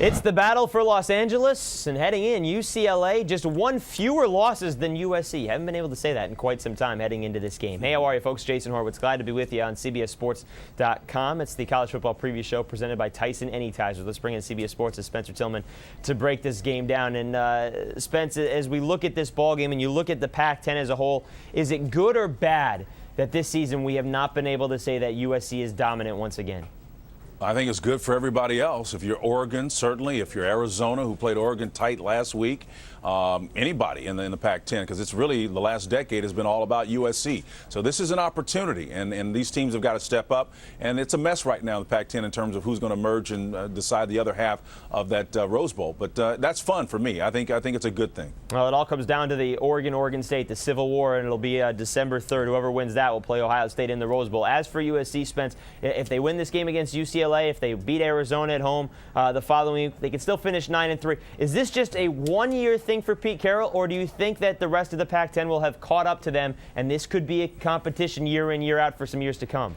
It's the battle for Los Angeles, and heading in, UCLA, just one fewer losses than USC. Haven't been able to say that in quite some time heading into this game. Hey, how are you, folks? Jason Horowitz, glad to be with you on CBSSports.com. It's the college football preview show presented by Tyson Anytizers. Let's bring in CBS Sports' Spencer Tillman to break this game down. And Spence, as we look at this ball game and you look at the Pac-10 as a whole, is it good or bad that this season we have not been able to say that USC is dominant once again? I think it's good for everybody else. If you're Oregon, certainly. If you're Arizona, who played Oregon tight last week, anybody in the Pac-10, because it's really the last decade has been all about USC. So this is an opportunity, and these teams have got to step up. And it's a mess right now in the Pac-10 in terms of who's going to merge and decide the other half of that Rose Bowl. But that's fun for me. I think it's a good thing. Well, it all comes down to the Oregon State, the Civil War, and it'll be December 3rd. Whoever wins that will play Ohio State in the Rose Bowl. As for USC, Spence, if they win this game against UCLA, if they beat Arizona at home the following week, they can still finish 9-3. Is this just a one-year thing for Pete Carroll, or do you think that the rest of the Pac-10 will have caught up to them, and this could be a competition year in, year out for some years to come?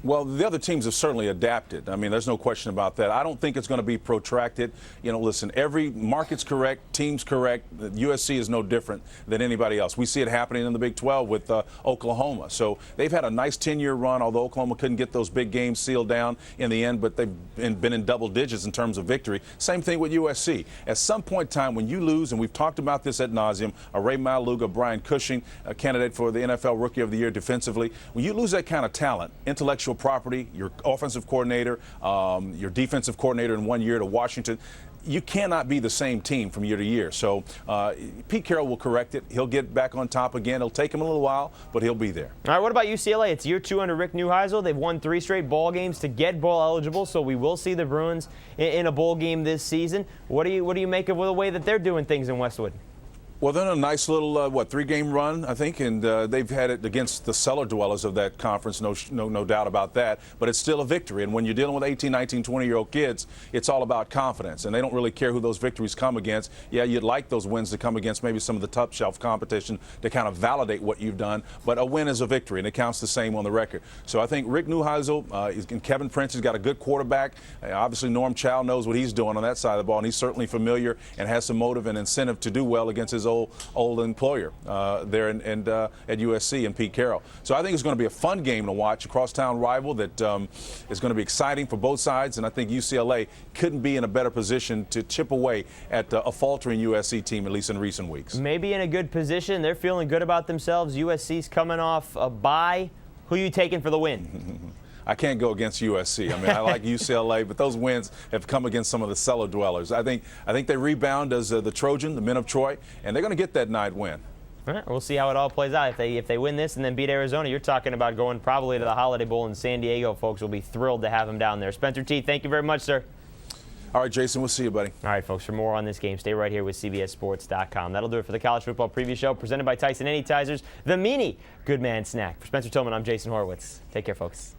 Well, the other teams have certainly adapted. I mean, there's no question about that. I don't think it's going to be protracted. You know, listen, every market's correct, team's correct. The USC is no different than anybody else. We see it happening in the Big 12 with Oklahoma. So they've had a nice 10-year run, although Oklahoma couldn't get those big games sealed down in the end, but they've been in double digits in terms of victory. Same thing with USC. At some point in time, when you lose, and we've talked about this ad nauseum, Ray Maluga, Brian Cushing, a candidate for the NFL Rookie of the Year defensively, when you lose that kind of talent, intellectual property, your offensive coordinator, your defensive coordinator in 1 year to Washington, you cannot be the same team from year to year. So Pete Carroll will correct it. He'll get back on top again. It'll take him a little while, but he'll be there. All right, what about UCLA? It's year 2 under Rick Neuheisel. They've won 3 straight ball games to get bowl eligible, so we will see the Bruins in a bowl game this season. What do you make of the way that they're doing things in Westwood? Well, they're in a nice little, 3-game run, I think, and they've had it against the cellar dwellers of that conference, no doubt about that, but it's still a victory. And when you're dealing with 18, 19, 20-year-old kids, it's all about confidence, and they don't really care who those victories come against. Yeah, you'd like those wins to come against maybe some of the top shelf competition to kind of validate what you've done, but a win is a victory, and it counts the same on the record. So I think Rick Neuheisel and Kevin Prince has got a good quarterback. Obviously, Norm Chow knows what he's doing on that side of the ball, and he's certainly familiar and has some motive and incentive to do well against his old employer there at USC and Pete Carroll. So I think it's going to be a fun game to watch, a crosstown rival that is going to be exciting for both sides, and I think UCLA couldn't be in a better position to chip away at a faltering USC team, at least in recent weeks. Maybe in a good position. They're feeling good about themselves. USC's coming off a bye. Who are you taking for the win? I can't go against USC. I mean, I like UCLA, but those wins have come against some of the cellar dwellers. I think they rebound as the Trojans, the men of Troy, and they're going to get that night win. All right, we'll see how it all plays out. If they win this and then beat Arizona, you're talking about going probably to the Holiday Bowl in San Diego. Folks will be thrilled to have him down there. Spencer T., thank you very much, sir. All right, Jason, we'll see you, buddy. All right, folks, for more on this game, stay right here with CBSSports.com. That'll do it for the college football preview show presented by Tyson Anytizers, the Meanie Good Man Snack. For Spencer Tillman, I'm Jason Horowitz. Take care, folks.